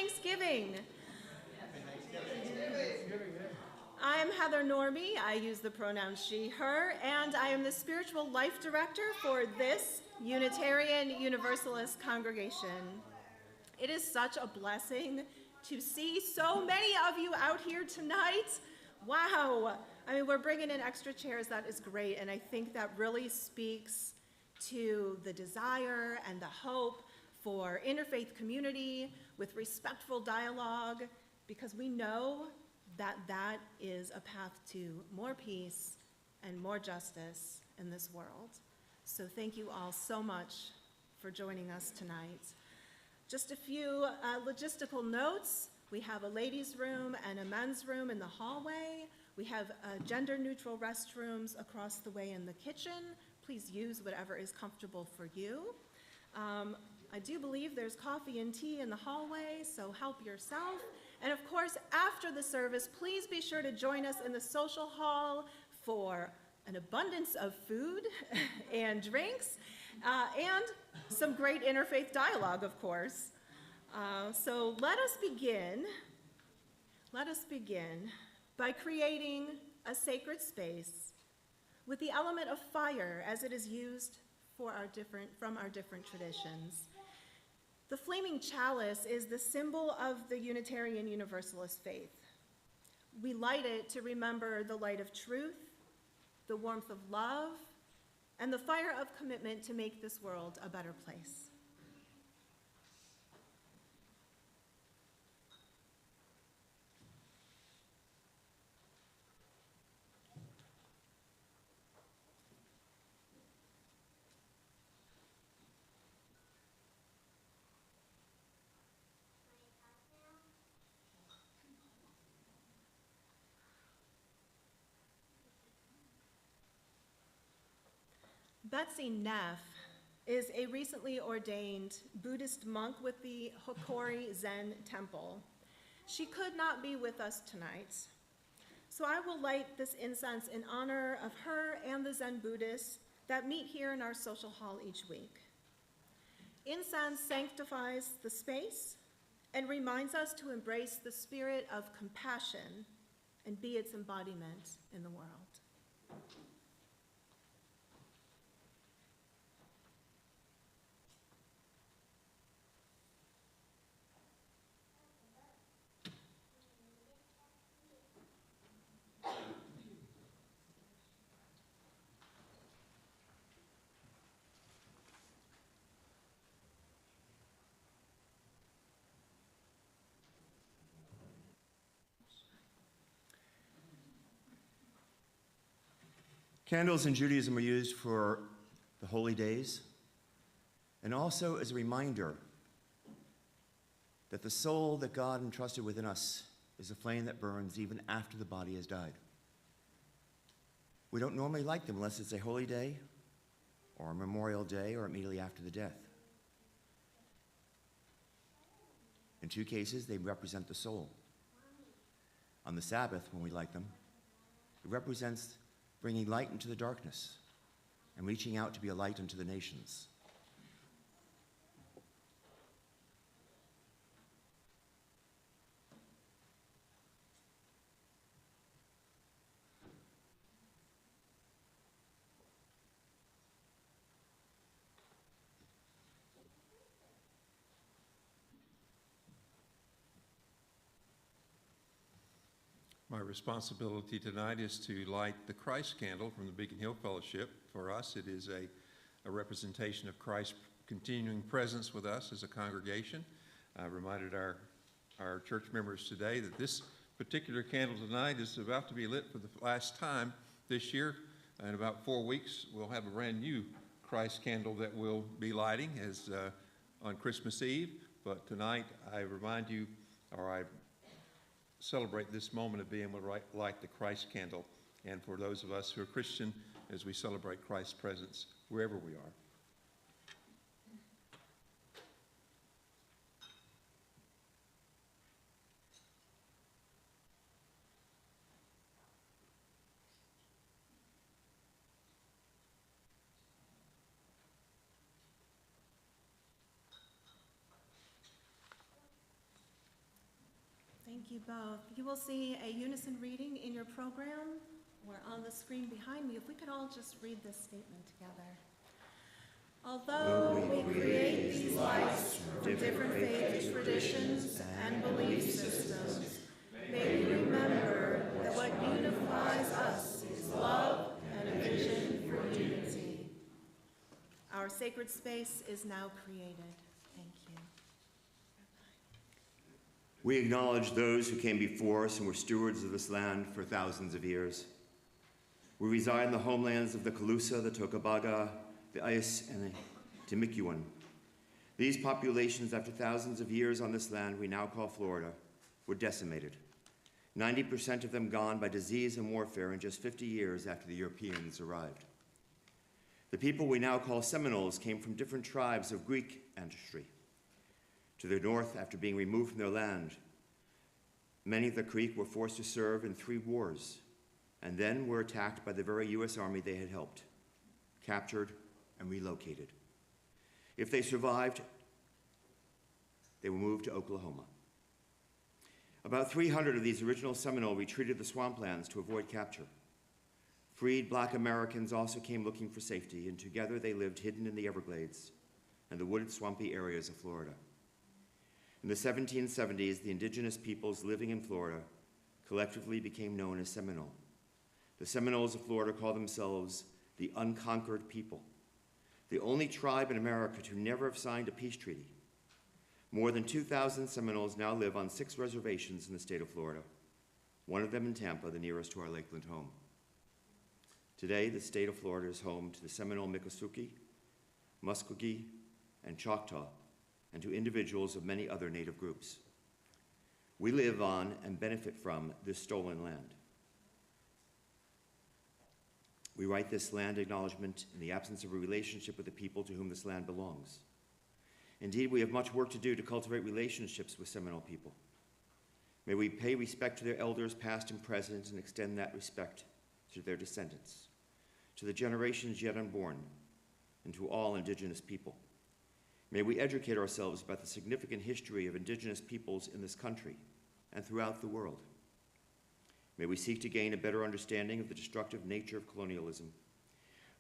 Thanksgiving. I'm Heather Norby. I use the pronoun she, her, and I am the spiritual life director for this Unitarian Universalist congregation. It is such a blessing to see so many of you out here tonight. Wow. I mean, we're bringing in extra chairs. That is great. And I think that really speaks to the desire and the hope for interfaith community with respectful dialogue, because we know that that is a path to more peace and more justice in this world. So thank you all so much for joining us tonight. Just a few logistical notes. We have a ladies' room and a men's room in the hallway. We have gender-neutral restrooms across the way in the kitchen. Please use whatever is comfortable for you. I do believe there's coffee and tea in the hallway, so help yourself. And of course, after the service, please be sure to join us in the social hall for an abundance of food and drinks, and some great interfaith dialogue, of course. So let us begin by creating a sacred space with the element of fire as it is used from our different traditions. The flaming chalice is the symbol of the Unitarian Universalist faith. We light it to remember the light of truth, the warmth of love, and the fire of commitment to make this world a better place. Betsy Neff is a recently ordained Buddhist monk with the Hokori Zen Temple. She could not be with us tonight, so I will light this incense in honor of her and the Zen Buddhists that meet here in our social hall each week. Incense sanctifies the space and reminds us to embrace the spirit of compassion and be its embodiment in the world. Candles in Judaism are used for the holy days and also as a reminder that the soul that God entrusted within us is a flame that burns even after the body has died. We don't normally light them unless it's a holy day or a memorial day or immediately after the death. In two cases, they represent the soul. On the Sabbath, when we light them, it represents bringing light into the darkness and reaching out to be a light unto the nations. My responsibility tonight is to light the Christ candle from the Beacon Hill Fellowship. For us, it is a representation of Christ's continuing presence with us as a congregation. I reminded our church members today that this particular candle tonight is about to be lit for the last time this year. In about 4 weeks, we'll have a brand new Christ candle that we'll be lighting as on Christmas Eve. But tonight, I remind you, or I celebrate this moment of being able to light the Christ candle, and for those of us who are Christian, as we celebrate Christ's presence wherever we are. Thank you both. You will see a unison reading in your program or on the screen behind me. If we could all just read this statement together. Although we create these lives from different faith traditions and belief systems, may we remember that what unifies us is love and a vision for unity. Our sacred space is now created. Thank you. We acknowledge those who came before us and were stewards of this land for thousands of years. We reside in the homelands of the Calusa, the Tocobaga, the Ais, and the Timicuan. These populations, after thousands of years on this land we now call Florida, were decimated. 90% of them gone by disease and warfare in just 50 years after the Europeans arrived. The people we now call Seminoles came from different tribes of Greek ancestry. To the north, after being removed from their land, many of the Creek were forced to serve in 3 wars, and then were attacked by the very U.S. Army they had helped, captured, and relocated. If they survived, they were moved to Oklahoma. About 300 of these original Seminole retreated the swamplands to avoid capture. Freed Black Americans also came looking for safety, and together they lived hidden in the Everglades and the wooded, swampy areas of Florida. In the 1770s, the indigenous peoples living in Florida collectively became known as Seminole. The Seminoles of Florida call themselves the unconquered people, the only tribe in America to never have signed a peace treaty. More than 2,000 Seminoles now live on 6 reservations in the state of Florida, one of them in Tampa, the nearest to our Lakeland home. Today, the state of Florida is home to the Seminole Miccosukee, Muskogee, and Choctaw, and to individuals of many other Native groups. We live on and benefit from this stolen land. We write this land acknowledgement in the absence of a relationship with the people to whom this land belongs. Indeed, we have much work to do to cultivate relationships with Seminole people. May we pay respect to their elders, past and present, and extend that respect to their descendants, to the generations yet unborn, and to all indigenous people. May we educate ourselves about the significant history of indigenous peoples in this country and throughout the world. May we seek to gain a better understanding of the destructive nature of colonialism.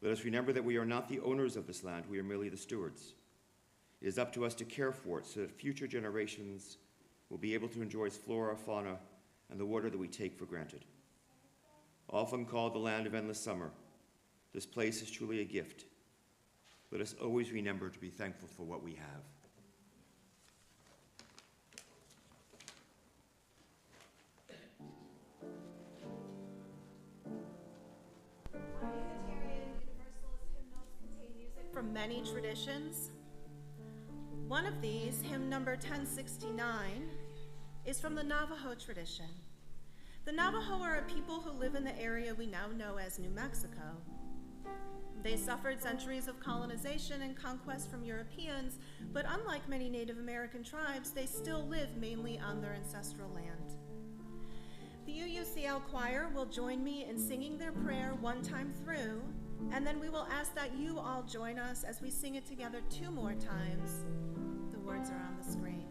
Let us remember that we are not the owners of this land, we are merely the stewards. It is up to us to care for it so that future generations will be able to enjoy its flora, fauna, and the water that we take for granted. Often called the land of endless summer, this place is truly a gift. Let us always remember to be thankful for what we have. Our Unitarian Universalist hymnals contain music from many traditions. One of these, hymn number 1069, is from the Navajo tradition. The Navajo are a people who live in the area we now know as New Mexico. They suffered centuries of colonization and conquest from Europeans, but unlike many Native American tribes, they still live mainly on their ancestral land. The UUCL choir will join me in singing their prayer one time through, and then we will ask that you all join us as we sing it together 2 more times. The words are on the screen.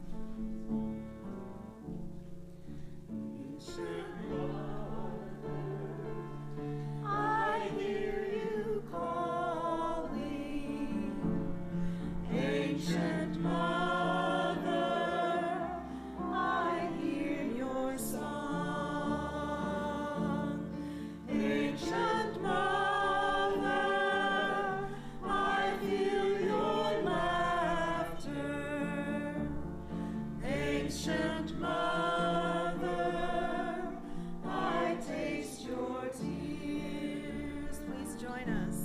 I hear you calling, ancient mother, I hear your song. Ancient mother, I feel your laughter. Ancient mother, I taste your tears. Please join us.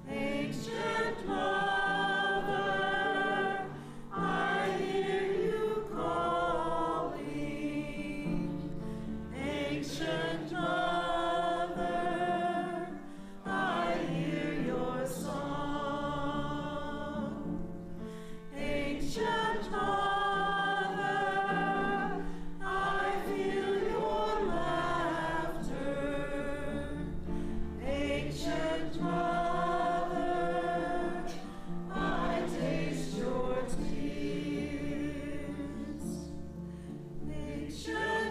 Ancient mother, I hear you calling. Ancient mother, I hear your song. Ancient mother, I feel your laughter. Ancient mother, I taste your tears. Ancient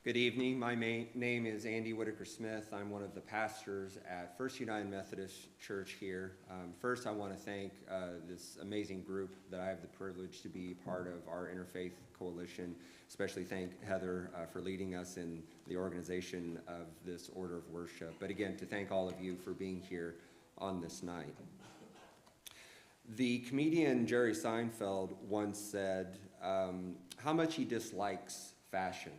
Good evening. My name is Andy Whitaker-Smith. I'm one of the pastors at First United Methodist Church here. First, I want to thank this amazing group that I have the privilege to be part of, our Interfaith Coalition. Especially thank Heather for leading us in the organization of this order of worship. But again, to thank all of you for being here on this night. The comedian Jerry Seinfeld once said how much he dislikes fashion.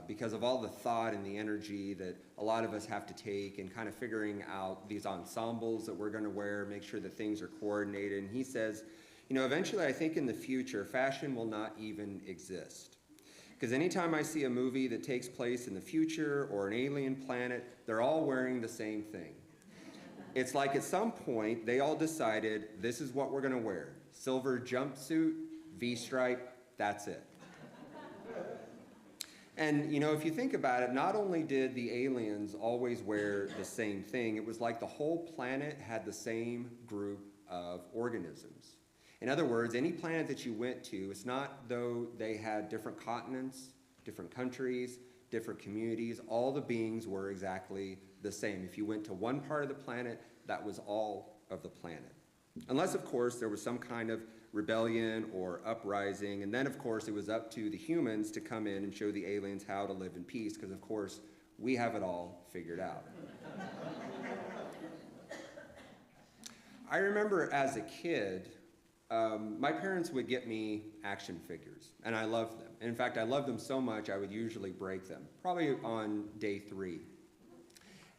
Because of all the thought and the energy that a lot of us have to take in kind of figuring out these ensembles that we're going to wear, make sure that things are coordinated. And he says, you know, eventually I think in the future, fashion will not even exist. Because anytime I see a movie that takes place in the future or an alien planet, they're all wearing the same thing. It's like at some point, they all decided this is what we're going to wear. Silver jumpsuit, V-stripe, that's it. And, you know, if you think about it, not only did the aliens always wear the same thing, it was like the whole planet had the same group of organisms. In other words, any planet that you went to, it's not though they had different continents, different countries, different communities, all the beings were exactly the same. If you went to one part of the planet, that was all of the planet. Unless, of course, there was some kind of rebellion or uprising, and then, of course, it was up to the humans to come in and show the aliens how to live in peace, because, of course, we have it all figured out. I remember as a kid, my parents would get me action figures, and I loved them. In fact, I loved them so much I would usually break them, probably on day 3.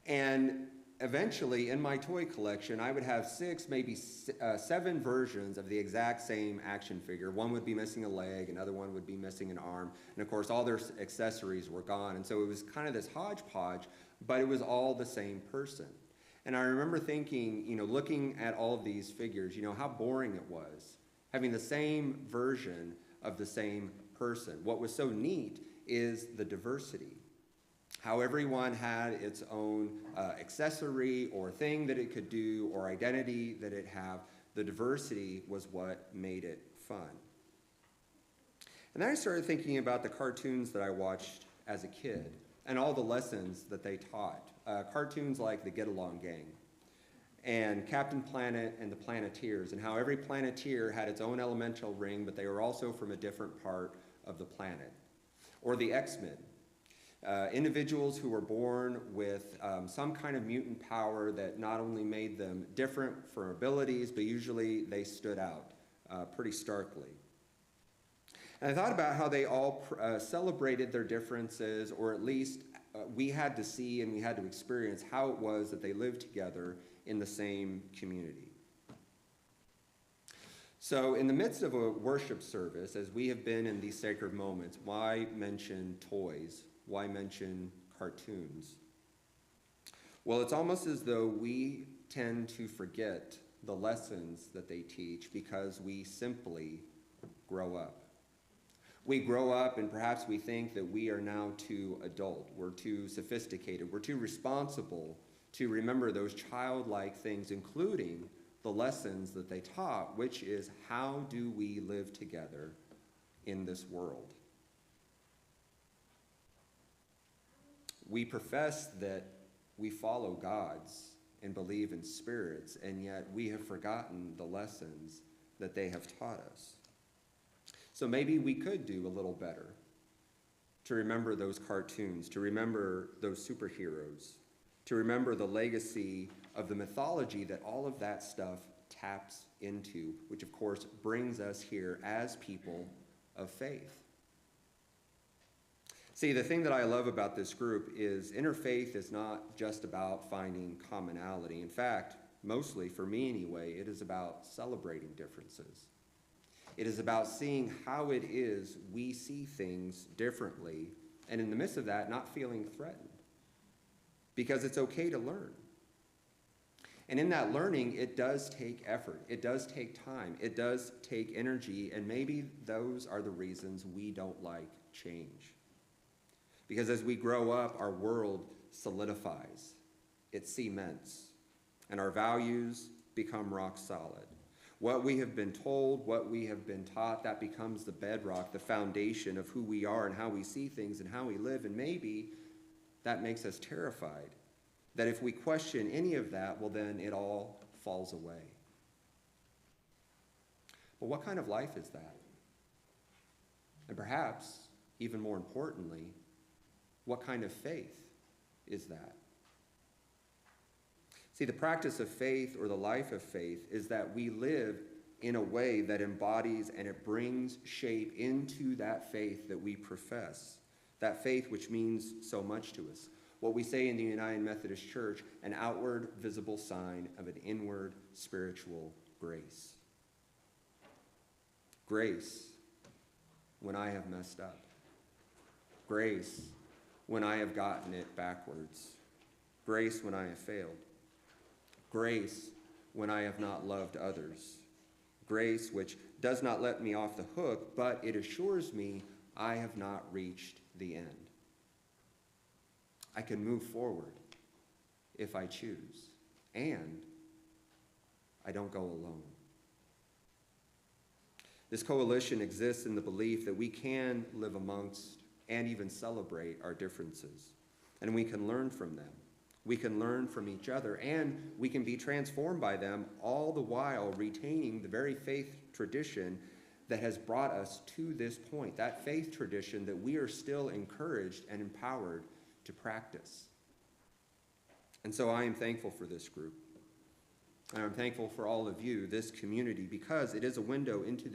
And eventually, in my toy collection, I would have 6, maybe 7 versions of the exact same action figure. One would be missing a leg, another one would be missing an arm, and of course all their accessories were gone. And so it was kind of this hodgepodge, but it was all the same person. And I remember thinking, you know, looking at all of these figures, you know, how boring it was, having the same version of the same person. What was so neat is the diversity. How everyone had its own accessory or thing that it could do or identity that it had. The diversity was what made it fun. And then I started thinking about the cartoons that I watched as a kid and all the lessons that they taught. Cartoons like the Get Along Gang and Captain Planet and the Planeteers, and how every Planeteer had its own elemental ring, but they were also from a different part of the planet. Or the X-Men. Individuals who were born with some kind of mutant power that not only made them different for abilities, but usually they stood out pretty starkly. And I thought about how they all celebrated their differences, or at least we had to see and we had to experience how it was that they lived together in the same community. So in the midst of a worship service, as we have been in these sacred moments, why mention toys? Why mention cartoons? Well, it's almost as though we tend to forget the lessons that they teach because we simply grow up. We grow up and perhaps we think that we are now too adult, we're too sophisticated, we're too responsible to remember those childlike things, including the lessons that they taught, which is how do we live together in this world? We profess that we follow gods and believe in spirits, and yet we have forgotten the lessons that they have taught us. So maybe we could do a little better to remember those cartoons, to remember those superheroes, to remember the legacy of the mythology that all of that stuff taps into, which of course brings us here as people of faith. See, the thing that I love about this group is interfaith is not just about finding commonality. In fact, mostly for me anyway, it is about celebrating differences. It is about seeing how it is we see things differently, and in the midst of that, not feeling threatened. Because it's okay to learn. And in that learning, it does take effort. It does take time. It does take energy, and maybe those are the reasons we don't like change. Because as we grow up, our world solidifies, it cements, and our values become rock solid. What we have been told, what we have been taught, that becomes the bedrock, the foundation of who we are and how we see things and how we live. And maybe that makes us terrified that if we question any of that, well, then it all falls away. But what kind of life is that? And perhaps, even more importantly, what kind of faith is that? See, the practice of faith, or the life of faith, is that we live in a way that embodies and it brings shape into that faith that we profess, that faith which means so much to us. What we say in the United Methodist Church, an outward visible sign of an inward spiritual grace. Grace when I have messed up. Grace when I have gotten it backwards. Grace when I have failed. Grace when I have not loved others. Grace which does not let me off the hook, but it assures me I have not reached the end. I can move forward if I choose, and I don't go alone. This coalition exists in the belief that we can live amongst and even celebrate our differences, and we can learn from them. We can learn from each other, and we can be transformed by them, all the while retaining the very faith tradition that has brought us to this point, that faith tradition that we are still encouraged and empowered to practice. And so I am thankful for this group. And I'm thankful for all of you, this community, because it is a window into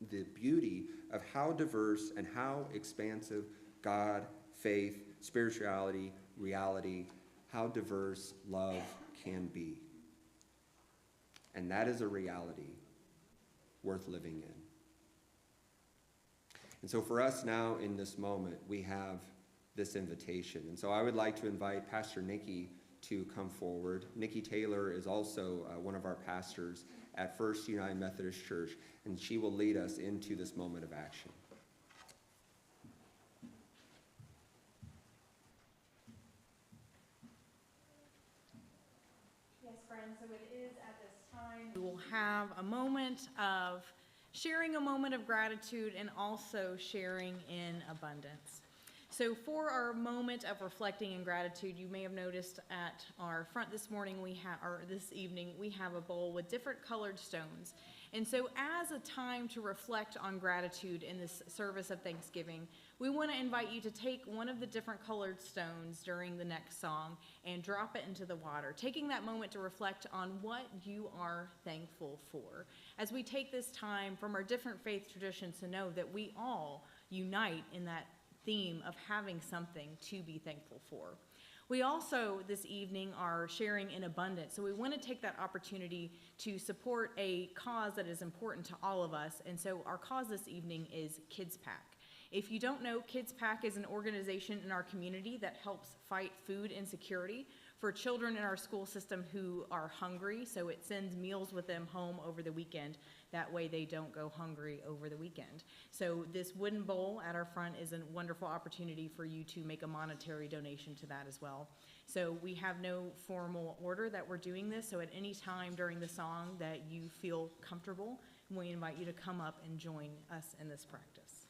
the beauty of how diverse and how expansive God, faith, spirituality, reality, how diverse love can be. And that is a reality worth living in. And so for us now in this moment, we have this invitation. And so I would like to invite Pastor Nikki to come forward. Nikki Taylor is also one of our pastors at First United Methodist Church, and she will lead us into this moment of action. Yes, friends, so it is at this time we will have a moment of sharing a moment of gratitude and also sharing in abundance. So for our moment of reflecting in gratitude, you may have noticed at our front this evening, we have a bowl with different colored stones. And so as a time to reflect on gratitude in this service of Thanksgiving, we want to invite you to take one of the different colored stones during the next song and drop it into the water, taking that moment to reflect on what you are thankful for. As we take this time from our different faith traditions to know that we all unite in that theme of having something to be thankful for. We also this evening are sharing in abundance, so we want to take that opportunity to support a cause that is important to all of us, and so our cause this evening is Kids Pack. If you don't know, Kids Pack is an organization in our community that helps fight food insecurity for children in our school system who are hungry, so it sends meals with them home over the weekend. That way they don't go hungry over the weekend. So this wooden bowl at our front is a wonderful opportunity for you to make a monetary donation to that as well. So we have no formal order that we're doing this, so at any time during the song that you feel comfortable, we invite you to come up and join us in this practice.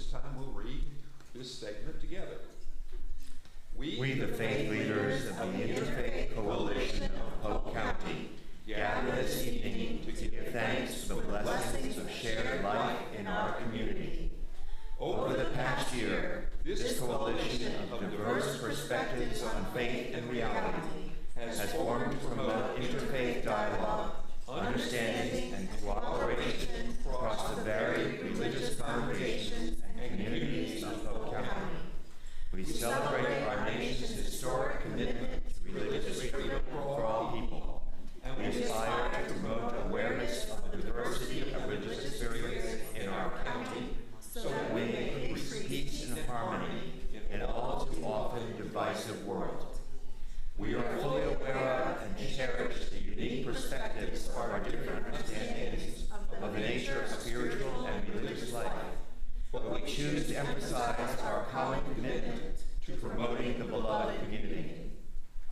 this time we'll read this statement together. We, the faith leaders of the Interfaith Coalition of Polk County, gather this evening to give thanks for the blessings of shared life in our community. Over the past year, this coalition of diverse perspectives on faith and reality has formed to promote interfaith dialogue, understanding, and cooperation across the varied religious congregations and communities of Polk County. We celebrate our nation's historic commitment to religious freedom for all people, and we aspire to promote awareness of the diversity of religious experience in our county so that we may increase peace and harmony in an all too often divisive world. We are fully aware of and cherish the unique perspectives of our different understandings of the nature of spiritual and religious life, but we choose to emphasize our common commitment to promoting the beloved community.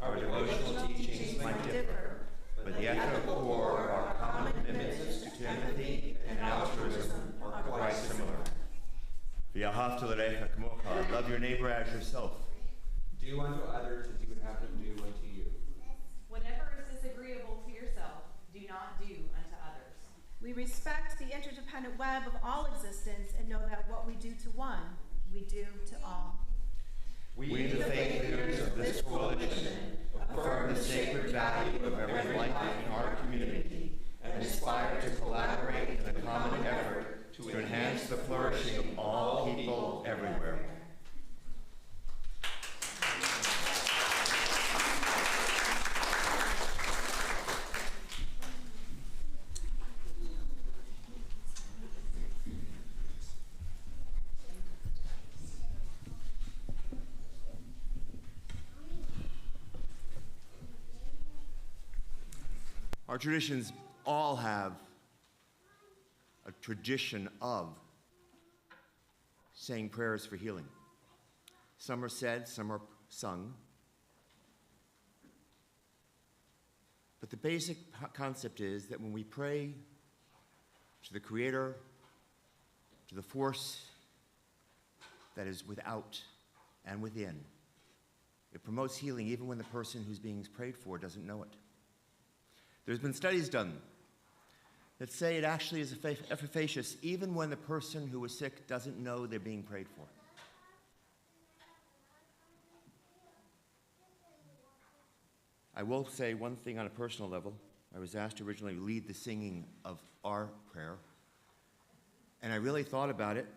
Our devotional teachings might differ, but the ethical core of our common commitments to empathy and altruism are quite similar. Love your neighbor as yourself. Do unto others as you would have them do unto you. Whatever is disagreeable to yourself, do not do unto others. We respect the interdependent web of all existence and know that what we do to one, we do to all. We, the faith leaders of this coalition, affirm the sacred value of every life in our community and aspire to collaborate in a common effort to enhance the flourishing of all people everywhere. Our traditions all have a tradition of saying prayers for healing. Some are said, some are sung. But the basic concept is that when we pray to the Creator, to the force that is without and within, it promotes healing even when the person who's being prayed for doesn't know it. There's been studies done that say it actually is efficacious even when the person who is sick doesn't know they're being prayed for. I will say one thing on a personal level. I was asked to originally lead the singing of our prayer, and I really thought about it,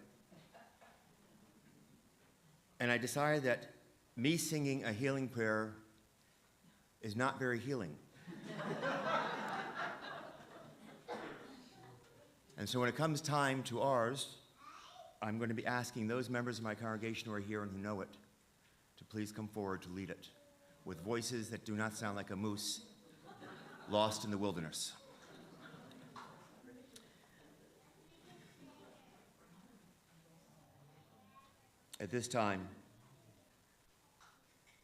and I decided that me singing a healing prayer is not very healing. And so when it comes time to ours, I'm going to be asking those members of my congregation who are here and who know it to please come forward to lead it with voices that do not sound like a moose lost in the wilderness. At this time,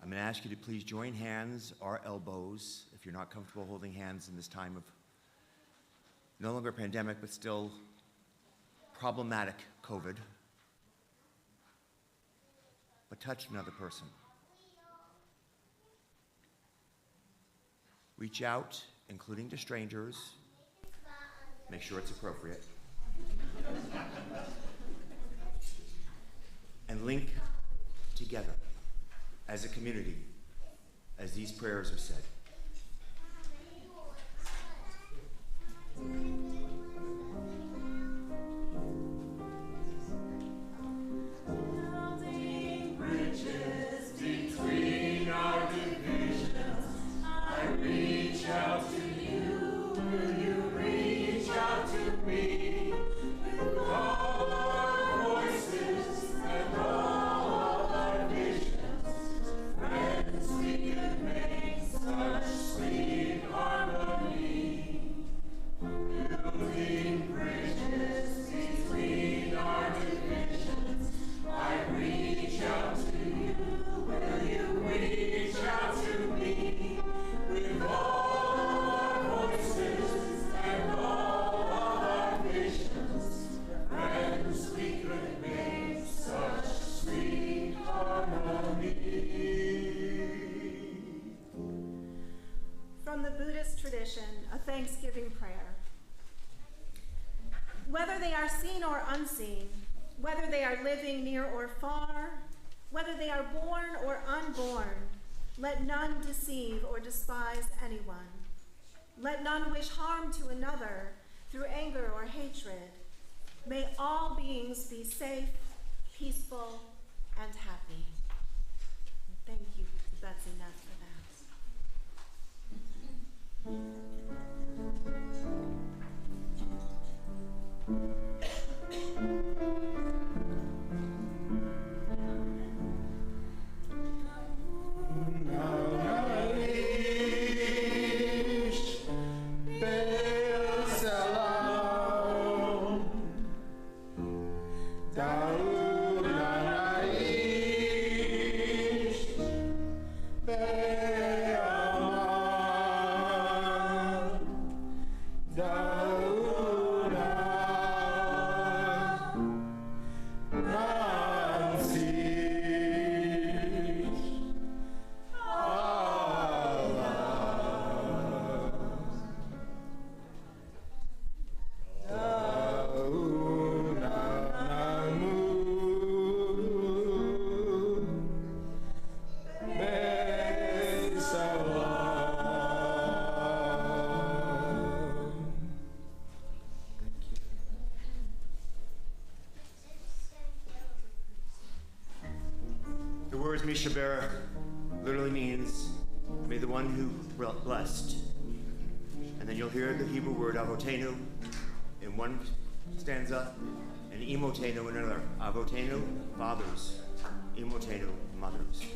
I'm going to ask you to please join hands or elbows if you're not comfortable holding hands in this time of no longer a pandemic, but still problematic COVID. But touch another person. Reach out, including to strangers. Make sure it's appropriate. And link together as a community as these prayers are said. Building bridges between our divisions, I reach out to you, will you reach out to me? With all our voices and all our visions, friends we can make some tradition, a Thanksgiving prayer. Whether they are seen or unseen, whether they are living near or far, whether they are born or unborn, let none deceive or despise anyone. Let none wish harm to another through anger or hatred. May all beings be safe, peaceful, and happy. Thank you to Betsy Nett for The words Mishaber literally means, may the one who blessed. And then you'll hear the Hebrew word avotenu in one stanza, and imotenu in another. Avotenu, fathers. Imotenu, mothers.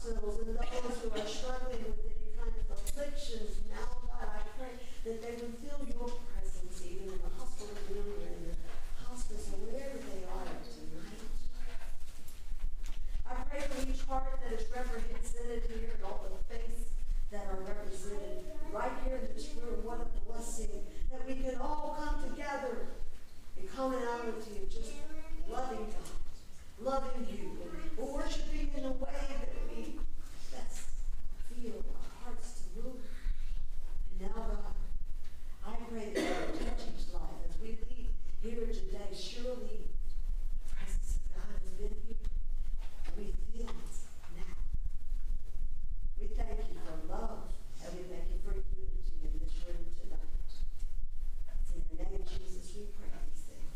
hospitals and those who are struggling with any kind of afflictions. Now, God, I pray that they would feel your presence even in the hospital room or in the hospice or wherever they are tonight. I pray for each heart that is represented here and all the faiths that are represented right here in this room. What a blessing that we can all come together in commonality of just loving God, loving you, and worshiping in a way that we best feel our hearts to move. And now, God, I pray that you will touch each life as we leave here today. Surely the presence of God has been here. We feel it now. We thank you for love, and we thank you for unity in this room tonight. It's in the name of Jesus we pray these things.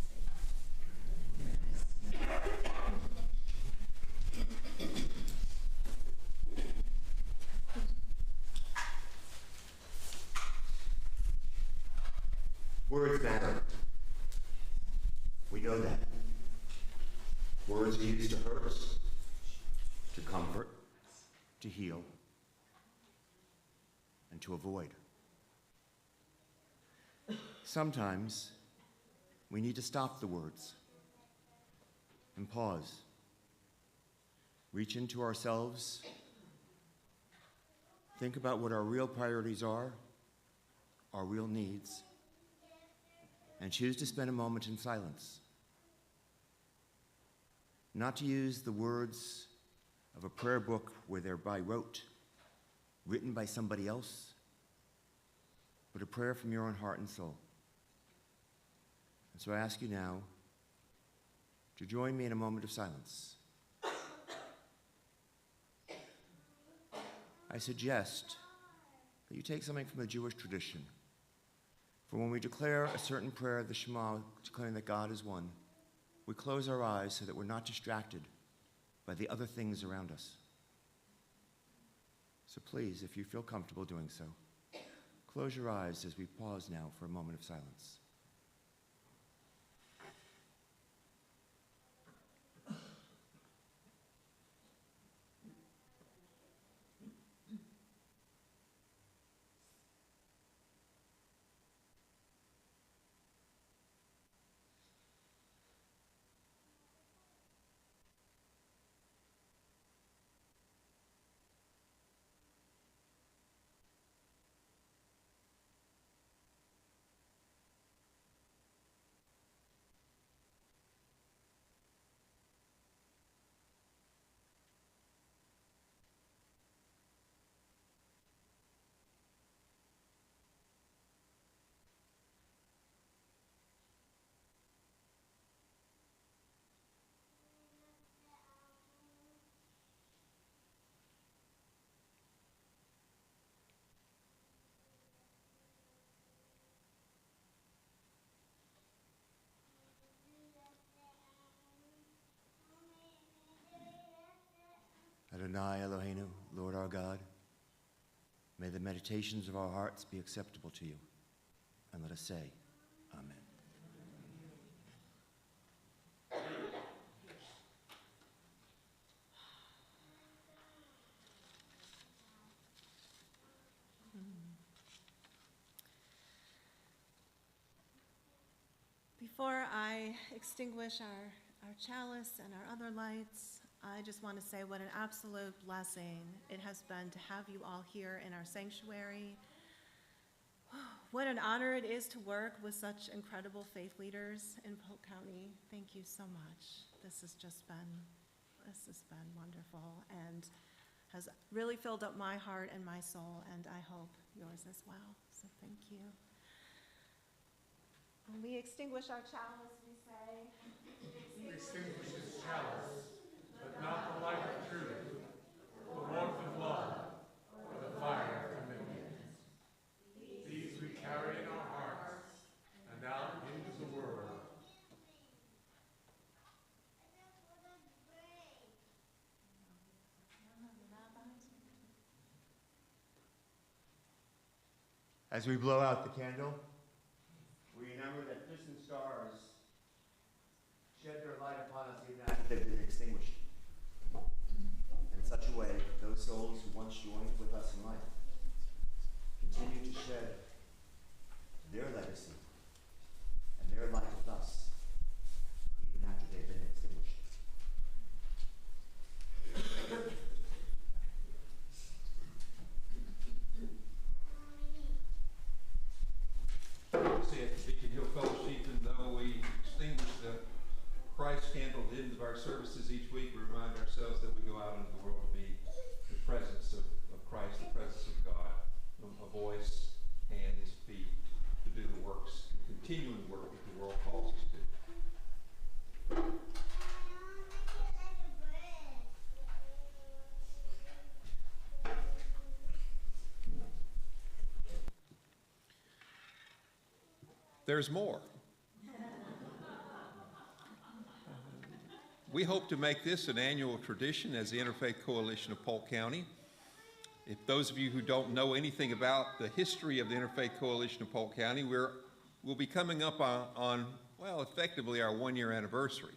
Words matter. We know that. Words are used to hurt, to comfort, to heal, and to avoid. Sometimes we need to stop the words and pause, reach into ourselves, think about what our real priorities are, our real needs, and choose to spend a moment in silence. Not to use the words of a prayer book where they're by rote, written by somebody else, but a prayer from your own heart and soul. And so I ask you now to join me in a moment of silence. I suggest that you take something from the Jewish tradition. For when we declare a certain prayer of the Shema, declaring that God is one, we close our eyes so that we're not distracted by the other things around us. So please, if you feel comfortable doing so, close your eyes as we pause now for a moment of silence. Adonai Eloheinu, Lord our God, may the meditations of our hearts be acceptable to you. And let us say, Amen. Before I extinguish our chalice and our other lights, I just want to say what an absolute blessing it has been to have you all here in our sanctuary. What an honor it is to work with such incredible faith leaders in Polk County. Thank you so much. This has been wonderful and has really filled up my heart and my soul, and I hope yours as well. So thank you. When we extinguish our chalice, we say, Extinguish this chalice, but not the light of truth, the warmth of love, or the fire of commitment. These we carry in our hearts and out into the world. As we blow out the candle, we remember that distant stars shed their light upon us even after they've been extinguished. In such a way, those souls who once joined with us in life continue to shed services each week, we remind ourselves that we go out into the world to be the presence of Christ, the presence of God, a voice, hands, feet, to do the works, the continuing work that the world calls us to. There's more. We hope to make this an annual tradition as the Interfaith Coalition of Polk County. If those of you who don't know anything about the history of the Interfaith Coalition of Polk County, we'll be coming up on, well, effectively our one-year anniversary,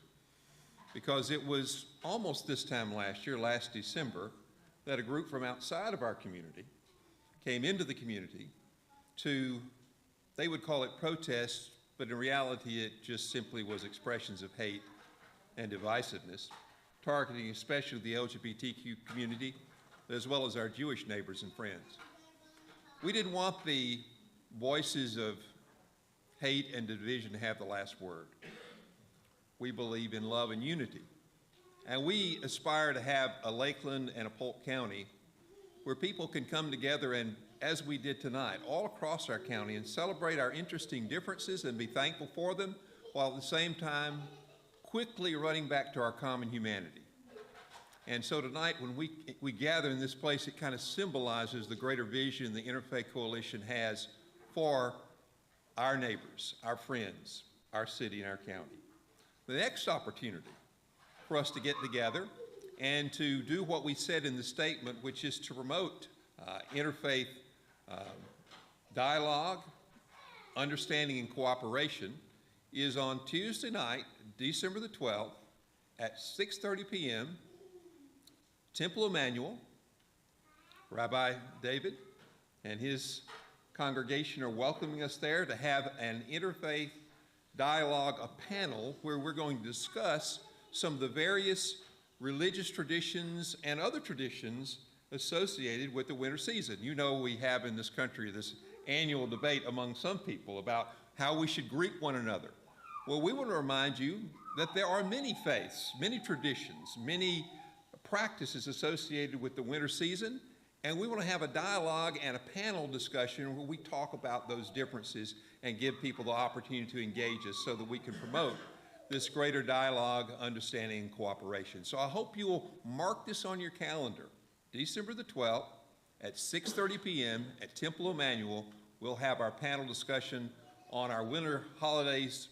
because it was almost this time last year, last December, that a group from outside of our community came into the community to, they would call it protests, but in reality it just simply was expressions of hate and divisiveness, targeting especially the LGBTQ community, as well as our Jewish neighbors and friends. We didn't want the voices of hate and division to have the last word. We believe in love and unity, and we aspire to have a Lakeland and a Polk County where people can come together and, as we did tonight, all across our county and celebrate our interesting differences and be thankful for them, while at the same time quickly running back to our common humanity. And so tonight, when we gather in this place, it kind of symbolizes the greater vision the Interfaith Coalition has for our neighbors, our friends, our city, and our county. The next opportunity for us to get together and to do what we said in the statement, which is to promote interfaith dialogue, understanding, and cooperation, is on Tuesday night, December the 12th at 6:30 p.m. Temple Emmanuel. Rabbi David and his congregation are welcoming us there to have an interfaith dialogue, a panel where we're going to discuss some of the various religious traditions and other traditions associated with the winter season. You know, we have in this country this annual debate among some people about how we should greet one another. Well, we want to remind you that there are many faiths, many traditions, many practices associated with the winter season, and we want to have a dialogue and a panel discussion where we talk about those differences and give people the opportunity to engage us so that we can promote this greater dialogue, understanding, and cooperation. So I hope you will mark this on your calendar. December the 12th at 6:30 p.m. at Temple Emmanuel, we'll have our panel discussion on our winter holidays,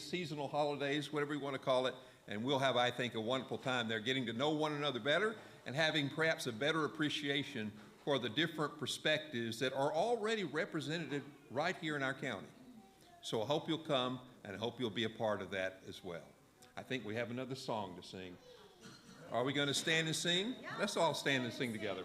seasonal holidays, whatever you want to call it, and we'll have, I think, a wonderful time there getting to know one another better and having perhaps a better appreciation for the different perspectives that are already represented right here in our county. So I hope you'll come, and I hope you'll be a part of that as well. I think we have another song to sing. Are we going to stand and sing? Yeah. Let's all stand and sing together.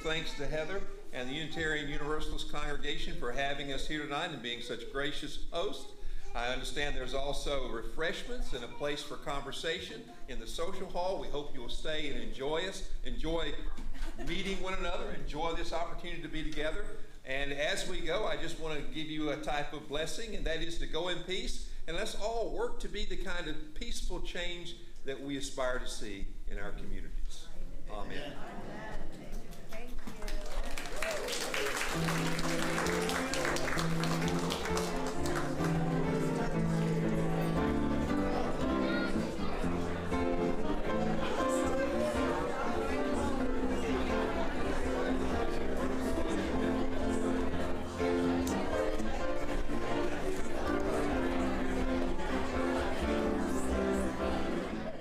Thanks to Heather and the Unitarian Universalist congregation for having us here tonight and being such gracious hosts. I understand there's also refreshments and a place for conversation in the social hall. We hope you will stay and enjoy meeting one another, enjoy this opportunity to be together. And as we go, I just want to give you a type of blessing, and that is to go in peace, and let's all work to be the kind of peaceful change that we aspire to see in our communities. Amen.